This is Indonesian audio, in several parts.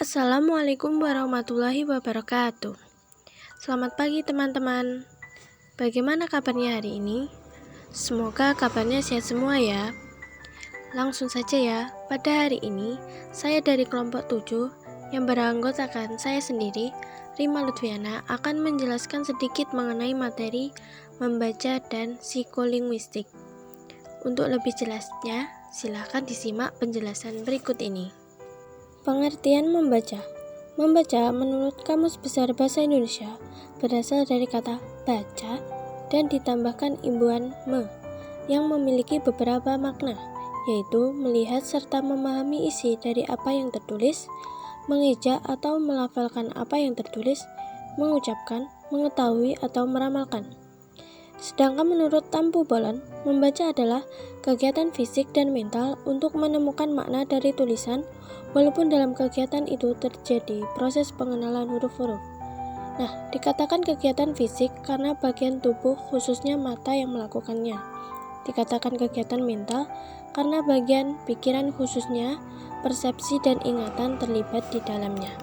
Assalamualaikum warahmatullahi wabarakatuh. Selamat pagi teman-teman. Bagaimana kabarnya hari ini? Semoga kabarnya sehat semua ya. Langsung saja ya, pada hari ini saya dari kelompok 7 yang beranggotakan saya sendiri, Rima Lutfiana, akan menjelaskan sedikit mengenai materi membaca dan psikolinguistik. Untuk lebih jelasnya, silakan disimak penjelasan berikut ini. Pengertian membaca. Membaca menurut Kamus Besar Bahasa Indonesia berasal dari kata baca dan ditambahkan imbuhan me yang memiliki beberapa makna, yaitu melihat serta memahami isi dari apa yang tertulis, mengeja atau melafalkan apa yang tertulis, mengucapkan, mengetahui atau meramalkan. Sedangkan menurut Tampu Bolon, membaca adalah kegiatan fisik dan mental untuk menemukan makna dari tulisan, walaupun dalam kegiatan itu terjadi proses pengenalan huruf-huruf. Nah, dikatakan kegiatan fisik karena bagian tubuh khususnya mata yang melakukannya. Dikatakan kegiatan mental karena bagian pikiran khususnya persepsi dan ingatan terlibat di dalamnya.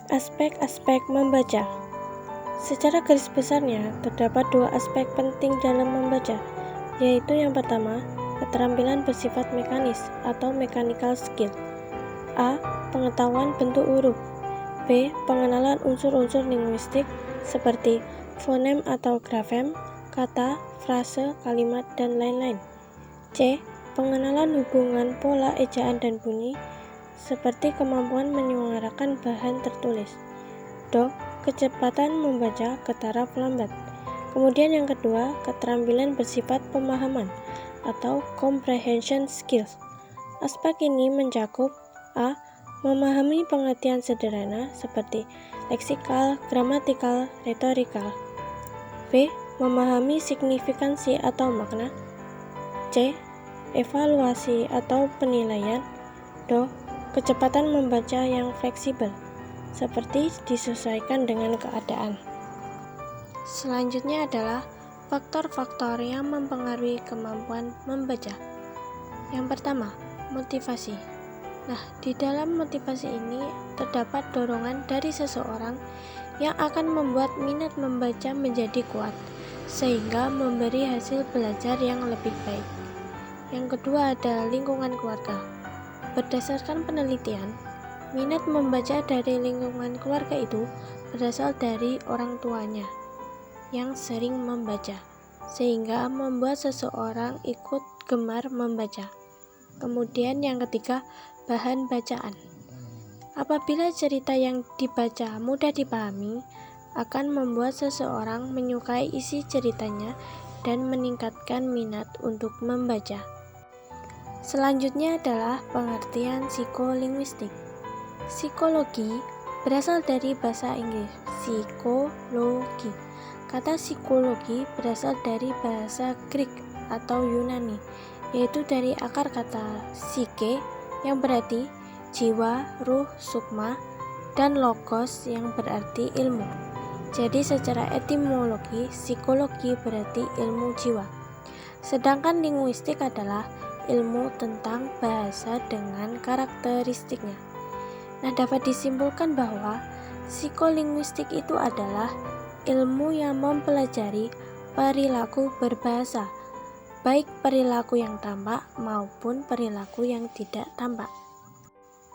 Aspek-aspek membaca. Secara garis besarnya, terdapat dua aspek penting dalam membaca, yaitu yang pertama, keterampilan bersifat mekanis atau mechanical skill. A. Pengetahuan bentuk huruf. B. Pengenalan unsur-unsur linguistik seperti fonem atau grafem, kata, frase, kalimat, dan lain-lain. C. Pengenalan hubungan pola ejaan dan bunyi seperti kemampuan menyuarakan bahan tertulis. Do. Kecepatan membaca ke taraf lambat. Kemudian yang kedua, keterampilan bersifat pemahaman atau comprehension skills. Aspek ini mencakup A. Memahami pengertian sederhana seperti leksikal, gramatikal, retorikal. B. Memahami signifikansi atau makna. C. Evaluasi atau penilaian. Do. Kecepatan membaca yang fleksibel, seperti disesuaikan dengan keadaan. Selanjutnya adalah faktor-faktor yang mempengaruhi kemampuan membaca. Yang pertama, motivasi. Nah, di dalam motivasi ini terdapat dorongan dari seseorang yang akan membuat minat membaca menjadi kuat, sehingga memberi hasil belajar yang lebih baik. Yang kedua ada lingkungan keluarga. Berdasarkan penelitian, minat membaca dari lingkungan keluarga itu berasal dari orang tuanya yang sering membaca, sehingga membuat seseorang ikut gemar membaca. Kemudian yang ketiga, bahan bacaan. Apabila cerita yang dibaca mudah dipahami, akan membuat seseorang menyukai isi ceritanya dan meningkatkan minat untuk membaca. Selanjutnya adalah pengertian psikolinguistik. Psikologi berasal dari bahasa Inggris, psikologi. Kata psikologi berasal dari bahasa Greek atau Yunani, yaitu dari akar kata psyche yang berarti jiwa, ruh, sukma, dan logos yang berarti ilmu. Jadi secara etimologi, psikologi berarti ilmu jiwa. Sedangkan linguistik adalah ilmu tentang bahasa dengan karakteristiknya. Nah, dapat disimpulkan bahwa psikolinguistik itu adalah ilmu yang mempelajari perilaku berbahasa, baik perilaku yang tampak maupun perilaku yang tidak tampak.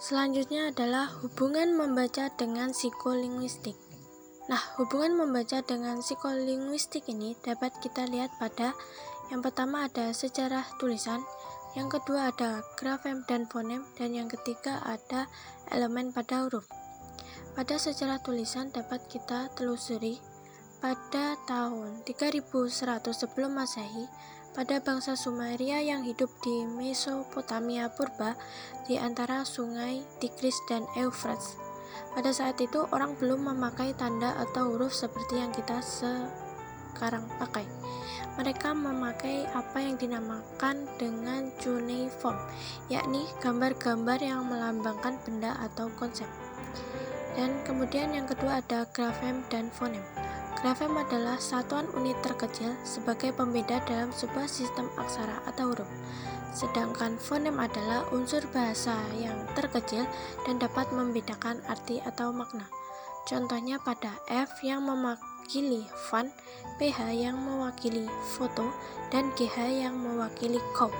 Selanjutnya adalah hubungan membaca dengan psikolinguistik. Nah, hubungan membaca dengan psikolinguistik ini dapat kita lihat pada yang pertama ada sejarah tulisan, yang kedua ada grafem dan fonem, dan yang ketiga ada elemen pada huruf. Pada sejarah tulisan dapat kita telusuri pada tahun 3100 sebelum Masehi, pada bangsa Sumeria yang hidup di Mesopotamia purba di antara sungai Tigris dan Eufrates. Pada saat itu orang belum memakai tanda atau huruf seperti yang kita sekarang pakai. Mereka memakai apa yang dinamakan dengan cuneiform, yakni gambar-gambar yang melambangkan benda atau konsep. Dan kemudian yang kedua ada grafem dan fonem. Grafem adalah satuan unit terkecil sebagai pembeda dalam sebuah sistem aksara atau huruf. sedangkan fonem adalah unsur bahasa yang terkecil dan dapat membedakan arti atau makna. Contohnya pada F yang mewakili font, PH yang mewakili foto, dan GH yang mewakili cow.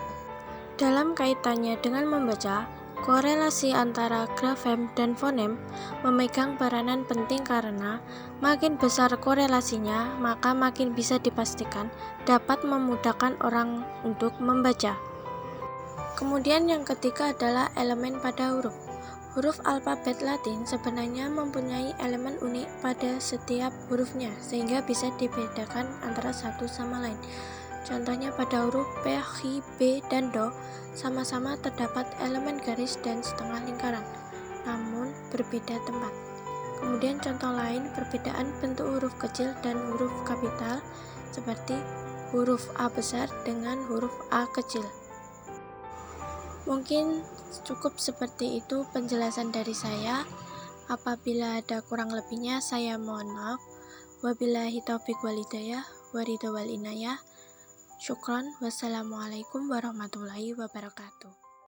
Dalam kaitannya dengan membaca, korelasi antara grafem dan fonem memegang peranan penting karena makin besar korelasinya, maka makin bisa dipastikan dapat memudahkan orang untuk membaca. Kemudian yang ketiga adalah elemen pada huruf. Huruf alfabet Latin sebenarnya mempunyai elemen unik pada setiap hurufnya, sehingga bisa dibedakan antara satu sama lain. Contohnya pada huruf P, H, B, dan Do, sama-sama terdapat elemen garis dan setengah lingkaran, namun berbeda tempat. Kemudian contoh lain, perbedaan bentuk huruf kecil dan huruf kapital, seperti huruf A besar dengan huruf A kecil. Mungkin cukup seperti itu penjelasan dari saya. Apabila ada kurang lebihnya, saya mohon maaf. Wabillahi taufiq wal hidayah, waridho wal inayah. Syukran, wassalamualaikum warahmatullahi wabarakatuh.